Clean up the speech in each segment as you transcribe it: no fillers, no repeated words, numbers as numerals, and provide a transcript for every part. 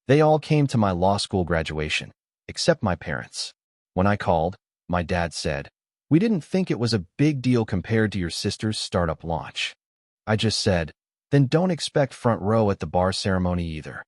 They all came to my law school graduation, except my parents. When I called, my dad said, "We didn't think it was a big deal compared to your sister's startup launch." I just said, "Then don't expect front row at the bar ceremony either."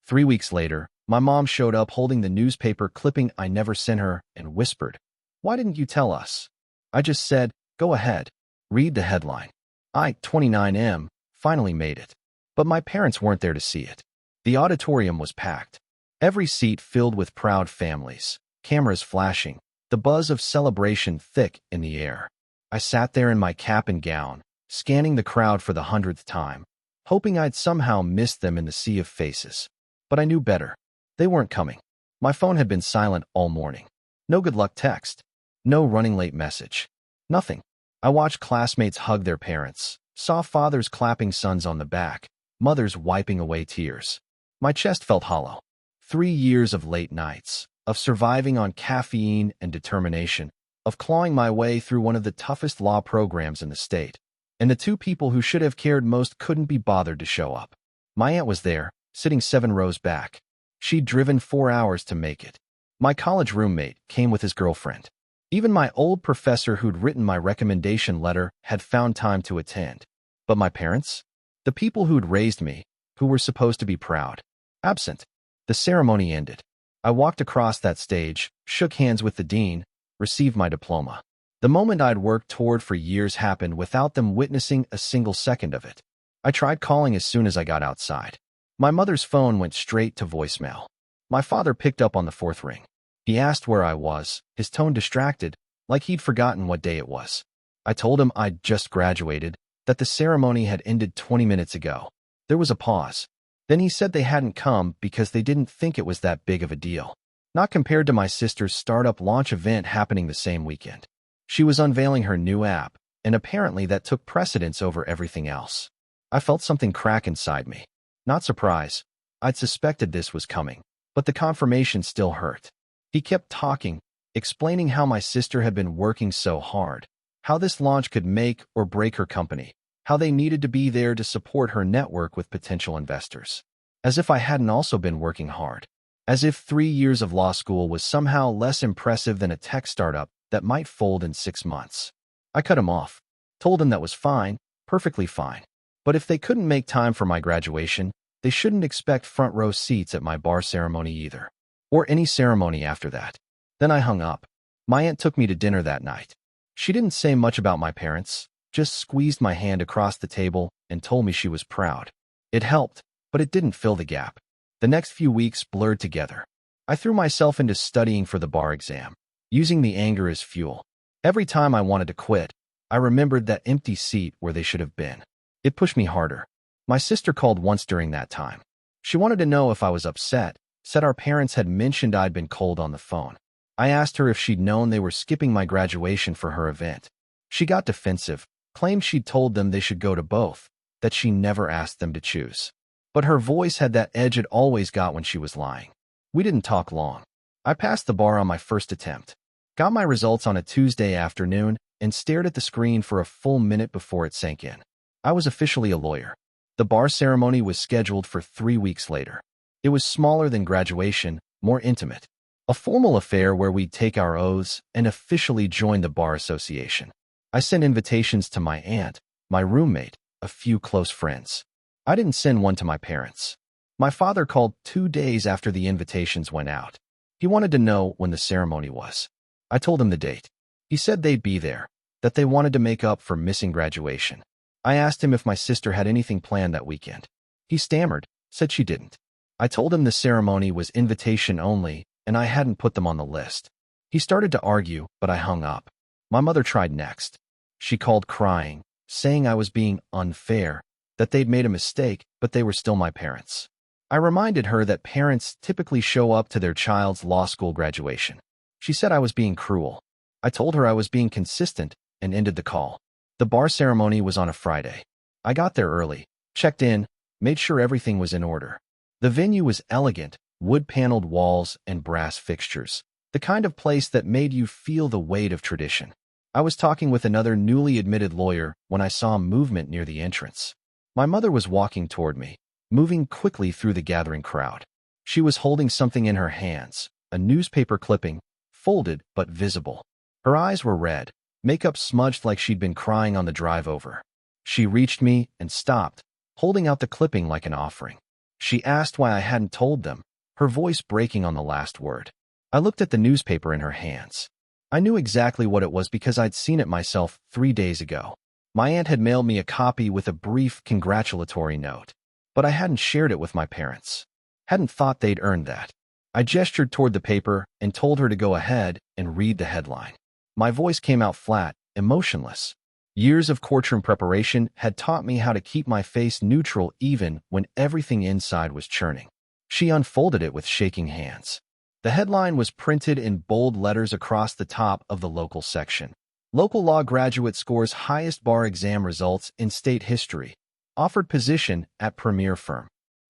3 weeks later, my mom showed up holding the newspaper clipping I never sent her and whispered, "Why didn't you tell us?" I just said, "Go ahead. Read the headline." I, 29M, finally made it. But my parents weren't there to see it. The auditorium was packed. Every seat filled with proud families, cameras flashing, the buzz of celebration thick in the air. I sat there in my cap and gown, scanning the crowd for the 100th time, hoping I'd somehow miss them in the sea of faces. But I knew better. They weren't coming. My phone had been silent all morning. No good luck text. No running late message. Nothing. I watched classmates hug their parents, saw fathers clapping sons on the back, mothers wiping away tears. My chest felt hollow. 3 years of late nights, of surviving on caffeine and determination, of clawing my way through one of the toughest law programs in the state. And the two people who should have cared most couldn't be bothered to show up. My aunt was there, sitting 7 rows back. She'd driven 4 hours to make it. My college roommate came with his girlfriend. Even my old professor who'd written my recommendation letter had found time to attend. But my parents? The people who'd raised me, who were supposed to be proud. Absent. The ceremony ended. I walked across that stage, shook hands with the dean, received my diploma. The moment I'd worked toward for years happened without them witnessing a single second of it. I tried calling as soon as I got outside. My mother's phone went straight to voicemail. My father picked up on the 4th ring. He asked where I was, his tone distracted, like he'd forgotten what day it was. I told him I'd just graduated, that the ceremony had ended 20 minutes ago. There was a pause. Then he said they hadn't come because they didn't think it was that big of a deal. Not compared to my sister's startup launch event happening the same weekend. She was unveiling her new app, and apparently that took precedence over everything else. I felt something crack inside me. Not surprise. I'd suspected this was coming, but the confirmation still hurt. He kept talking, explaining how my sister had been working so hard, how this launch could make or break her company, how they needed to be there to support her network with potential investors. As if I hadn't also been working hard. As if 3 years of law school was somehow less impressive than a tech startup that might fold in 6 months. I cut him off, told him that was fine, perfectly fine. But if they couldn't make time for my graduation, they shouldn't expect front row seats at my bar ceremony either. Or any ceremony after that. Then I hung up. My aunt took me to dinner that night. She didn't say much about my parents, just squeezed my hand across the table and told me she was proud. It helped, but it didn't fill the gap. The next few weeks blurred together. I threw myself into studying for the bar exam, using the anger as fuel. Every time I wanted to quit, I remembered that empty seat where they should have been. It pushed me harder. My sister called once during that time. She wanted to know if I was upset, said our parents had mentioned I'd been cold on the phone. I asked her if she'd known they were skipping my graduation for her event. She got defensive, claimed she'd told them they should go to both, that she never asked them to choose. But her voice had that edge it always got when she was lying. We didn't talk long. I passed the bar on my first attempt, got my results on a Tuesday afternoon, and stared at the screen for a full minute before it sank in. I was officially a lawyer. The bar ceremony was scheduled for 3 weeks later. It was smaller than graduation, more intimate. A formal affair where we'd take our oaths and officially join the bar association. I sent invitations to my aunt, my roommate, a few close friends. I didn't send one to my parents. My father called 2 days after the invitations went out. He wanted to know when the ceremony was. I told him the date. He said they'd be there, that they wanted to make up for missing graduation. I asked him if my sister had anything planned that weekend. He stammered, said she didn't. I told him the ceremony was invitation only, and I hadn't put them on the list. He started to argue, but I hung up. My mother tried next. She called crying, saying I was being unfair, that they'd made a mistake, but they were still my parents. I reminded her that parents typically show up to their child's law school graduation. She said I was being cruel. I told her I was being consistent and ended the call. The bar ceremony was on a Friday. I got there early, checked in, made sure everything was in order. The venue was elegant, wood-paneled walls and brass fixtures, the kind of place that made you feel the weight of tradition. I was talking with another newly admitted lawyer when I saw movement near the entrance. My mother was walking toward me, moving quickly through the gathering crowd. She was holding something in her hands, a newspaper clipping, folded but visible. Her eyes were red, makeup smudged like she'd been crying on the drive over. She reached me and stopped, holding out the clipping like an offering. She asked why I hadn't told them, her voice breaking on the last word. I looked at the newspaper in her hands. I knew exactly what it was because I'd seen it myself 3 days ago. My aunt had mailed me a copy with a brief congratulatory note, but I hadn't shared it with my parents. Hadn't thought they'd earned that. I gestured toward the paper and told her to go ahead and read the headline. My voice came out flat, emotionless. Years of courtroom preparation had taught me how to keep my face neutral even when everything inside was churning. She unfolded it with shaking hands. The headline was printed in bold letters across the top of the local section. Local law graduate scores highest bar exam results in state history. Offered position at premier firm.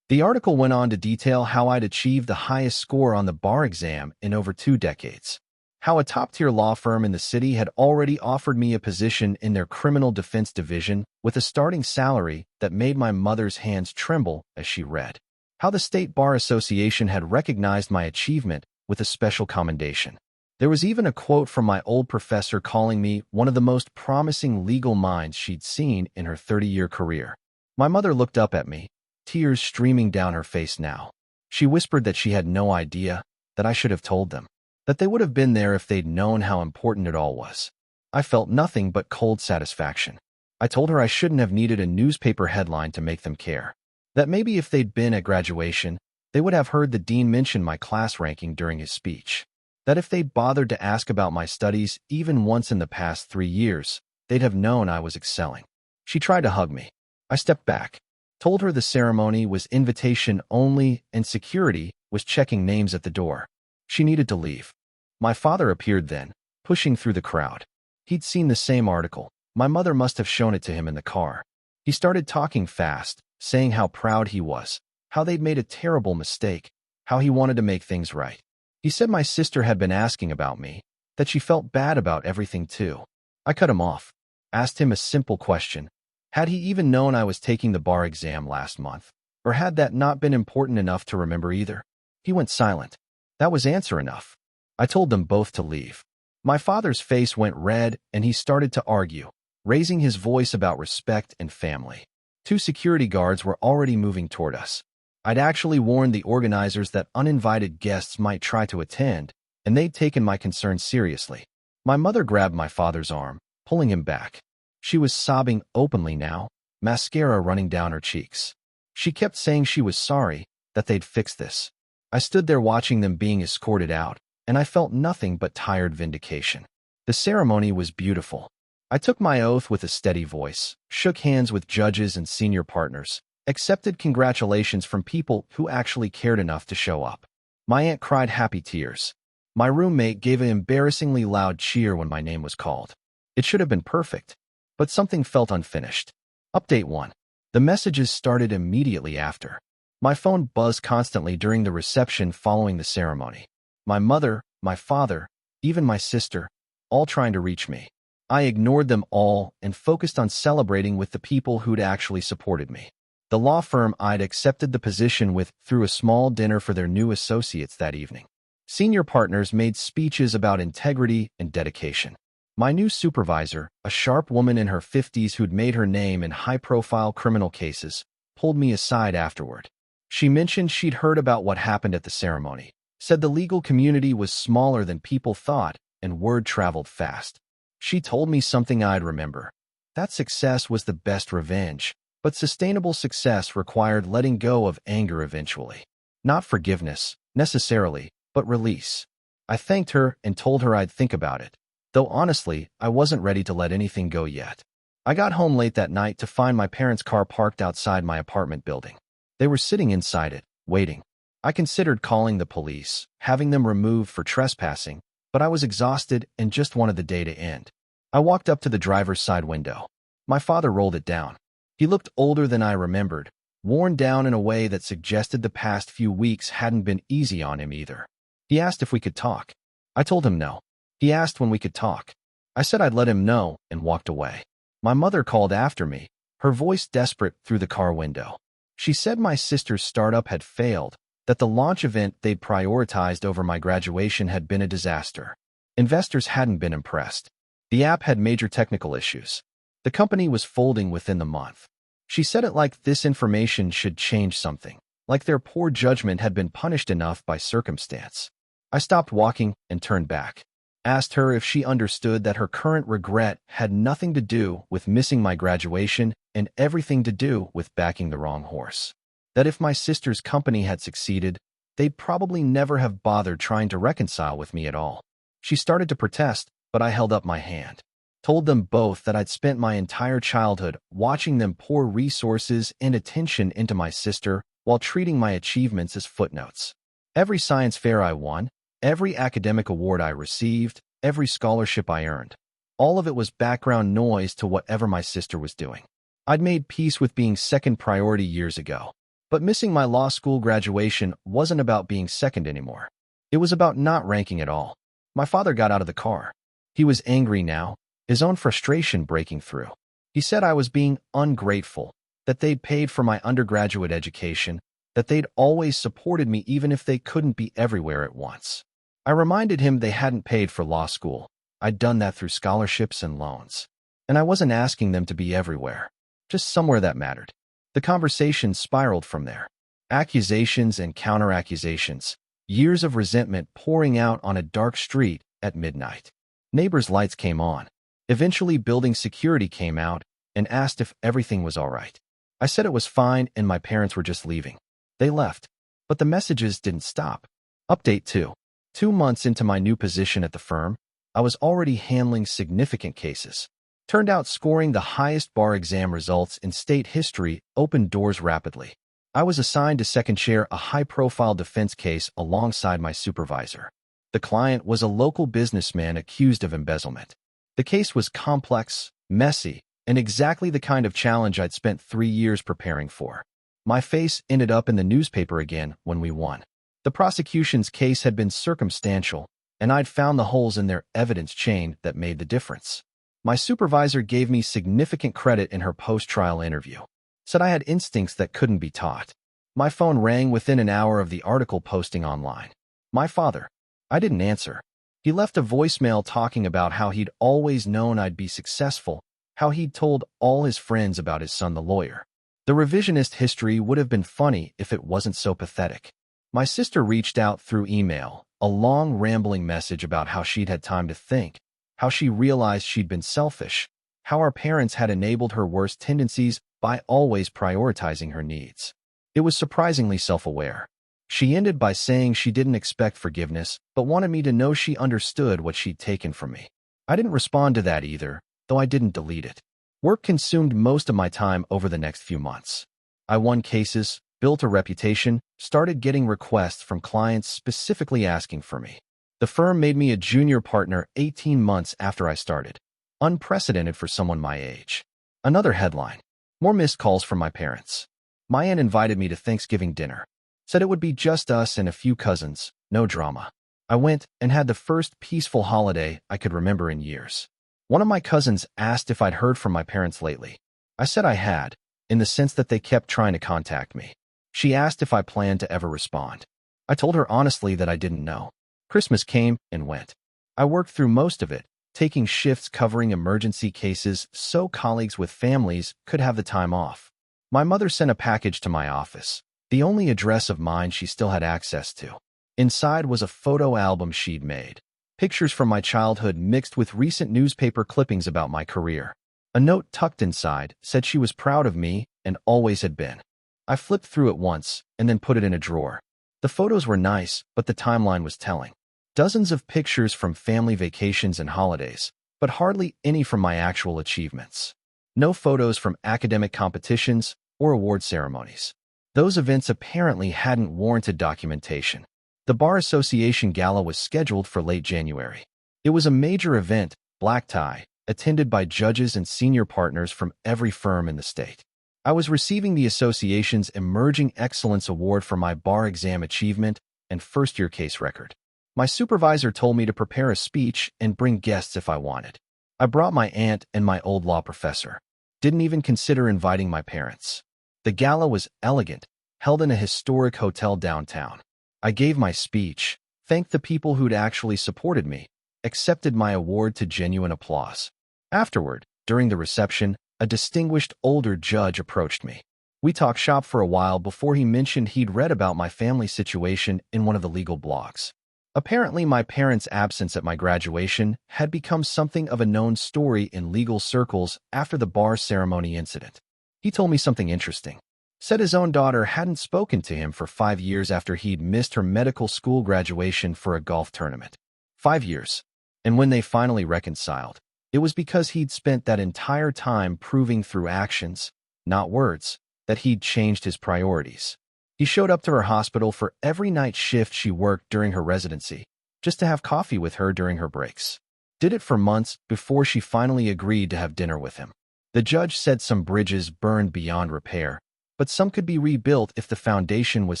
The article went on to detail how I'd achieved the highest score on the bar exam in over 2 decades. How a top-tier law firm in the city had already offered me a position in their criminal defense division with a starting salary that made my mother's hands tremble as she read. How the State Bar Association had recognized my achievement with a special commendation. There was even a quote from my old professor calling me one of the most promising legal minds she'd seen in her 30-year career. My mother looked up at me, tears streaming down her face now. She whispered that she had no idea, that I should have told them, that they would have been there if they'd known how important it all was. I felt nothing but cold satisfaction. I told her I shouldn't have needed a newspaper headline to make them care. That maybe if they'd been at graduation, they would have heard the dean mention my class ranking during his speech. That if they'd bothered to ask about my studies even once in the past 3 years, they'd have known I was excelling. She tried to hug me. I stepped back, told her the ceremony was invitation only and security was checking names at the door. She needed to leave. My father appeared then, pushing through the crowd. He'd seen the same article. My mother must have shown it to him in the car. He started talking fast, saying how proud he was, how they'd made a terrible mistake, how he wanted to make things right. He said my sister had been asking about me, that she felt bad about everything too. I cut him off, asked him a simple question. Had he even known I was taking the bar exam last month? Or had that not been important enough to remember either? He went silent. That was answer enough. I told them both to leave. My father's face went red and he started to argue, raising his voice about respect and family. 2 security guards were already moving toward us. I'd actually warned the organizers that uninvited guests might try to attend, and they'd taken my concerns seriously. My mother grabbed my father's arm, pulling him back. She was sobbing openly now, mascara running down her cheeks. She kept saying she was sorry, that they'd fix this. I stood there watching them being escorted out, and I felt nothing but tired vindication. The ceremony was beautiful. I took my oath with a steady voice, shook hands with judges and senior partners, accepted congratulations from people who actually cared enough to show up. My aunt cried happy tears. My roommate gave an embarrassingly loud cheer when my name was called. It should have been perfect, but something felt unfinished. Update 1. The messages started immediately after. My phone buzzed constantly during the reception following the ceremony. My mother, my father, even my sister, all trying to reach me. I ignored them all and focused on celebrating with the people who'd actually supported me. The law firm I'd accepted the position with threw a small dinner for their new associates that evening. Senior partners made speeches about integrity and dedication. My new supervisor, a sharp woman in her 50s who'd made her name in high-profile criminal cases, pulled me aside afterward. She mentioned she'd heard about what happened at the ceremony, said the legal community was smaller than people thought, and word traveled fast. She told me something I'd remember. That success was the best revenge, but sustainable success required letting go of anger eventually. Not forgiveness, necessarily, but release. I thanked her and told her I'd think about it, though honestly, I wasn't ready to let anything go yet. I got home late that night to find my parents' car parked outside my apartment building. They were sitting inside it, waiting. I considered calling the police, having them removed for trespassing, but I was exhausted and just wanted the day to end. I walked up to the driver's side window. My father rolled it down. He looked older than I remembered, worn down in a way that suggested the past few weeks hadn't been easy on him either. He asked if we could talk. I told him no. He asked when we could talk. I said I'd let him know and walked away. My mother called after me, her voice desperate through the car window. She said my sister's startup had failed, that the launch event they'd prioritized over my graduation had been a disaster. Investors hadn't been impressed. The app had major technical issues. The company was folding within the month. She said it like this information should change something, like their poor judgment had been punished enough by circumstance. I stopped walking and turned back. Asked her if she understood that her current regret had nothing to do with missing my graduation and everything to do with backing the wrong horse. That if my sister's company had succeeded, they'd probably never have bothered trying to reconcile with me at all. She started to protest, but I held up my hand. Told them both that I'd spent my entire childhood watching them pour resources and attention into my sister while treating my achievements as footnotes. Every science fair I won, every academic award I received, every scholarship I earned, all of it was background noise to whatever my sister was doing. I'd made peace with being second priority years ago, but missing my law school graduation wasn't about being second anymore. It was about not ranking at all. My father got out of the car. He was angry now, his own frustration breaking through. He said I was being ungrateful, that they'd paid for my undergraduate education, that they'd always supported me even if they couldn't be everywhere at once. I reminded him they hadn't paid for law school. I'd done that through scholarships and loans. And I wasn't asking them to be everywhere, just somewhere that mattered. The conversation spiraled from there. Accusations and counter-accusations, years of resentment pouring out on a dark street at midnight. Neighbors' lights came on. Eventually, building security came out and asked if everything was all right. I said it was fine and my parents were just leaving. They left, but the messages didn't stop. Update 2. 2 months into my new position at the firm, I was already handling significant cases. Turned out scoring the highest bar exam results in state history opened doors rapidly. I was assigned to second chair a high-profile defense case alongside my supervisor. The client was a local businessman accused of embezzlement. The case was complex, messy, and exactly the kind of challenge I'd spent 3 years preparing for. My face ended up in the newspaper again when we won. The prosecution's case had been circumstantial, and I'd found the holes in their evidence chain that made the difference. My supervisor gave me significant credit in her post-trial interview. Said I had instincts that couldn't be taught. My phone rang within an hour of the article posting online. My father. I didn't answer. He left a voicemail talking about how he'd always known I'd be successful, how he'd told all his friends about his son the lawyer. The revisionist history would have been funny if it wasn't so pathetic. My sister reached out through email, a long rambling message about how she'd had time to think, how she realized she'd been selfish, how our parents had enabled her worst tendencies by always prioritizing her needs. It was surprisingly self-aware. She ended by saying she didn't expect forgiveness, but wanted me to know she understood what she'd taken from me. I didn't respond to that either, though I didn't delete it. Work consumed most of my time over the next few months. I won cases, built a reputation, started getting requests from clients specifically asking for me. The firm made me a junior partner 18 months after I started. Unprecedented for someone my age. Another headline. More missed calls from my parents. My aunt invited me to Thanksgiving dinner. Said it would be just us and a few cousins, no drama. I went and had the first peaceful holiday I could remember in years. One of my cousins asked if I'd heard from my parents lately. I said I had, in the sense that they kept trying to contact me. She asked if I planned to ever respond. I told her honestly that I didn't know. Christmas came and went. I worked through most of it, taking shifts covering emergency cases so colleagues with families could have the time off. My mother sent a package to my office, the only address of mine she still had access to. Inside was a photo album she'd made, pictures from my childhood mixed with recent newspaper clippings about my career. A note tucked inside said she was proud of me and always had been. I flipped through it once and then put it in a drawer. The photos were nice, but the timeline was telling. Dozens of pictures from family vacations and holidays, but hardly any from my actual achievements. No photos from academic competitions or award ceremonies. Those events apparently hadn't warranted documentation. The Bar Association Gala was scheduled for late January. It was a major event, black tie, attended by judges and senior partners from every firm in the state. I was receiving the association's Emerging Excellence Award for my bar exam achievement and first-year case record. My supervisor told me to prepare a speech and bring guests if I wanted. I brought my aunt and my old law professor. Didn't even consider inviting my parents. The gala was elegant, held in a historic hotel downtown. I gave my speech, thanked the people who'd actually supported me, accepted my award to genuine applause. Afterward, during the reception, a distinguished older judge approached me. We talked shop for a while before he mentioned he'd read about my family situation in one of the legal blogs. Apparently, my parents' absence at my graduation had become something of a known story in legal circles after the bar ceremony incident. He told me something interesting. Said his own daughter hadn't spoken to him for 5 years after he'd missed her medical school graduation for a golf tournament. 5 years. And when they finally reconciled, it was because he'd spent that entire time proving through actions, not words, that he'd changed his priorities. He showed up to her hospital for every night shift she worked during her residency, just to have coffee with her during her breaks. Did it for months before she finally agreed to have dinner with him. The judge said some bridges burned beyond repair, but some could be rebuilt if the foundation was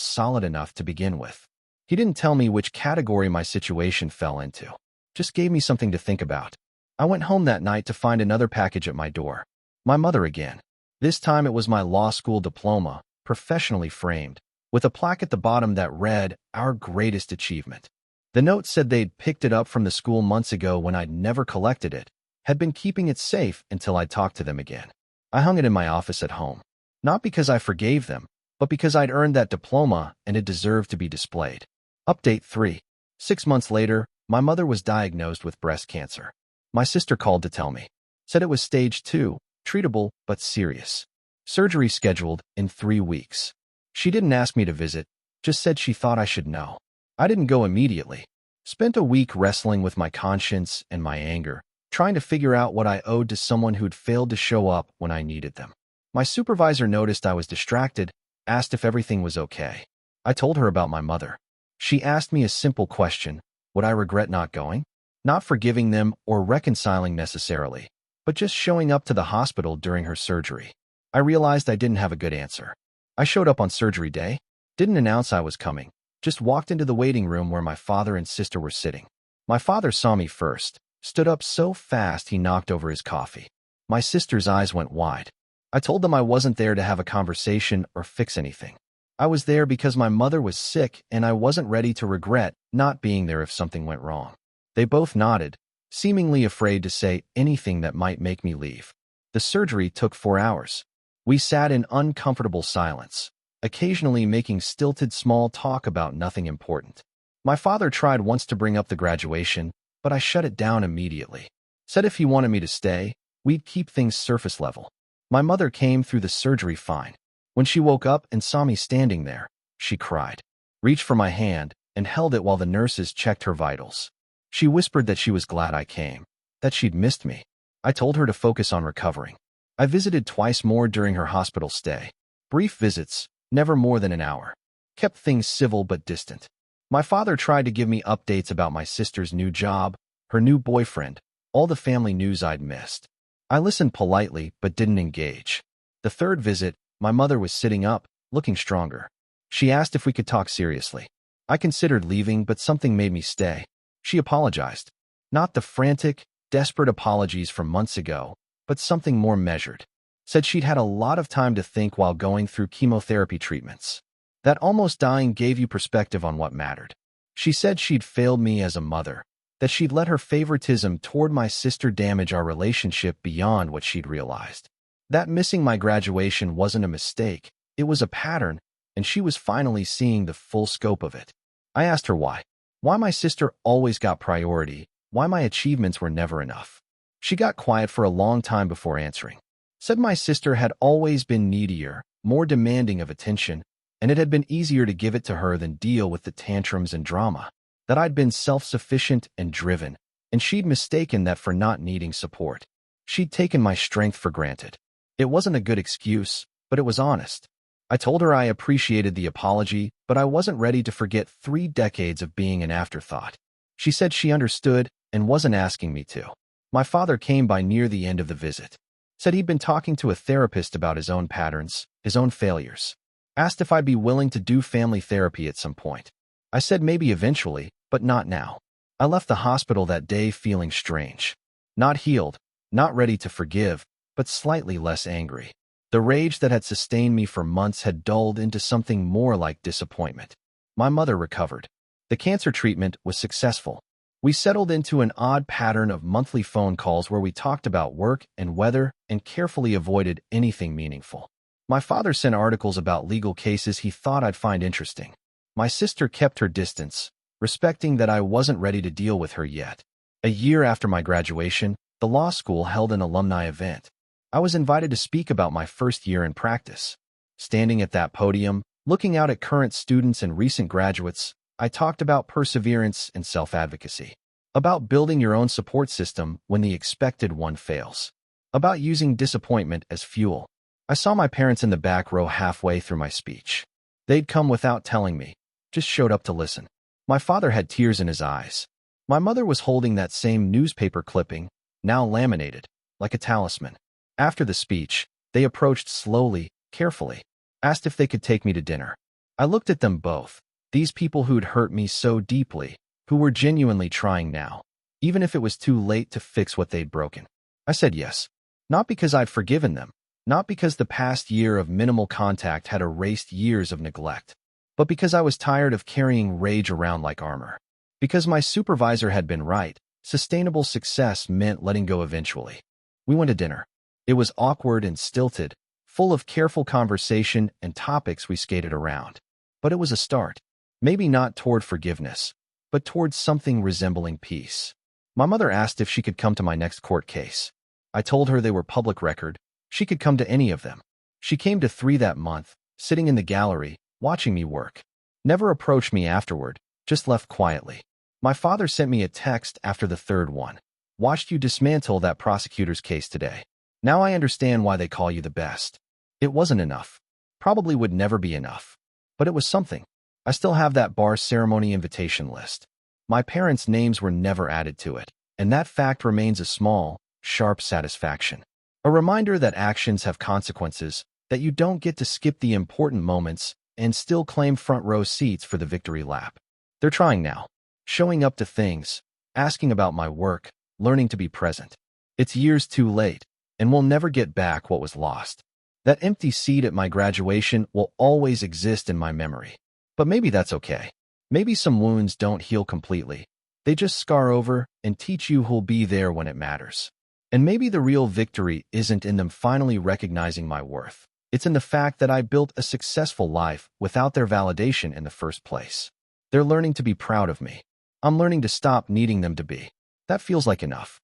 solid enough to begin with. He didn't tell me which category my situation fell into, just gave me something to think about. I went home that night to find another package at my door. My mother again. This time it was my law school diploma, professionally framed, with a plaque at the bottom that read, "Our greatest achievement." The note said they'd picked it up from the school months ago when I'd never collected it, had been keeping it safe until I talked to them again. I hung it in my office at home. Not because I forgave them, but because I'd earned that diploma and it deserved to be displayed. Update 3. 6 months later, my mother was diagnosed with breast cancer. My sister called to tell me. Said it was stage 2, treatable but serious. Surgery scheduled in 3 weeks. She didn't ask me to visit, just said she thought I should know. I didn't go immediately. Spent a week wrestling with my conscience and my anger, trying to figure out what I owed to someone who'd failed to show up when I needed them. My supervisor noticed I was distracted, asked if everything was okay. I told her about my mother. She asked me a simple question: would I regret not going? Not forgiving them or reconciling necessarily, but just showing up to the hospital during her surgery. I realized I didn't have a good answer. I showed up on surgery day, didn't announce I was coming, just walked into the waiting room where my father and sister were sitting. My father saw me first, stood up so fast he knocked over his coffee. My sister's eyes went wide. I told them I wasn't there to have a conversation or fix anything. I was there because my mother was sick and I wasn't ready to regret not being there if something went wrong. They both nodded, seemingly afraid to say anything that might make me leave. The surgery took 4 hours. We sat in uncomfortable silence, occasionally making stilted small talk about nothing important. My father tried once to bring up the graduation, but I shut it down immediately. Said if he wanted me to stay, we'd keep things surface level. My mother came through the surgery fine. When she woke up and saw me standing there, she cried, reached for my hand, and held it while the nurses checked her vitals. She whispered that she was glad I came, that she'd missed me. I told her to focus on recovering. I visited twice more during her hospital stay. Brief visits, never more than an hour. Kept things civil but distant. My father tried to give me updates about my sister's new job, her new boyfriend, all the family news I'd missed. I listened politely but didn't engage. The third visit, my mother was sitting up, looking stronger. She asked if we could talk seriously. I considered leaving, but something made me stay. She apologized. Not the frantic, desperate apologies from months ago, but something more measured. Said she'd had a lot of time to think while going through chemotherapy treatments. That almost dying gave you perspective on what mattered. She said she'd failed me as a mother, that she'd let her favoritism toward my sister damage our relationship beyond what she'd realized. That missing my graduation wasn't a mistake, it was a pattern, and she was finally seeing the full scope of it. I asked her why. Why my sister always got priority, why my achievements were never enough. She got quiet for a long time before answering. Said my sister had always been needier, more demanding of attention, and it had been easier to give it to her than deal with the tantrums and drama. That I'd been self-sufficient and driven, and she'd mistaken that for not needing support. She'd taken my strength for granted. It wasn't a good excuse, but it was honest. I told her I appreciated the apology, but I wasn't ready to forget 3 decades of being an afterthought. She said she understood and wasn't asking me to. My father came by near the end of the visit. Said he'd been talking to a therapist about his own patterns, his own failures. Asked if I'd be willing to do family therapy at some point. I said maybe eventually, but not now. I left the hospital that day feeling strange. Not healed, not ready to forgive, but slightly less angry. The rage that had sustained me for months had dulled into something more like disappointment. My mother recovered. The cancer treatment was successful. We settled into an odd pattern of monthly phone calls where we talked about work and weather and carefully avoided anything meaningful. My father sent articles about legal cases he thought I'd find interesting. My sister kept her distance, respecting that I wasn't ready to deal with her yet. A year after my graduation, the law school held an alumni event. I was invited to speak about my first year in practice. Standing at that podium, looking out at current students and recent graduates, I talked about perseverance and self-advocacy, about building your own support system when the expected one fails, about using disappointment as fuel. I saw my parents in the back row halfway through my speech. They'd come without telling me, just showed up to listen. My father had tears in his eyes. My mother was holding that same newspaper clipping, now laminated, like a talisman. After the speech, they approached slowly, carefully, asked if they could take me to dinner. I looked at them both. These people who'd hurt me so deeply, who were genuinely trying now, even if it was too late to fix what they'd broken. I said yes. Not because I'd forgiven them, not because the past year of minimal contact had erased years of neglect, but because I was tired of carrying rage around like armor. Because my supervisor had been right, sustainable success meant letting go eventually. We went to dinner. It was awkward and stilted, full of careful conversation and topics we skated around. But it was a start. Maybe not toward forgiveness, but towards something resembling peace. My mother asked if she could come to my next court case. I told her they were public record. She could come to any of them. She came to 3 that month, sitting in the gallery, watching me work. Never approached me afterward, just left quietly. My father sent me a text after the 3rd one. Watched you dismantle that prosecutor's case today. Now I understand why they call you the best. It wasn't enough. Probably would never be enough. But it was something. I still have that bar ceremony invitation list. My parents' names were never added to it, and that fact remains a small, sharp satisfaction. A reminder that actions have consequences, that you don't get to skip the important moments and still claim front row seats for the victory lap. They're trying now, showing up to things, asking about my work, learning to be present. It's years too late, and we'll never get back what was lost. That empty seat at my graduation will always exist in my memory. But maybe that's okay. Maybe some wounds don't heal completely. They just scar over and teach you who'll be there when it matters. And maybe the real victory isn't in them finally recognizing my worth. It's in the fact that I built a successful life without their validation in the first place. They're learning to be proud of me. I'm learning to stop needing them to be. That feels like enough.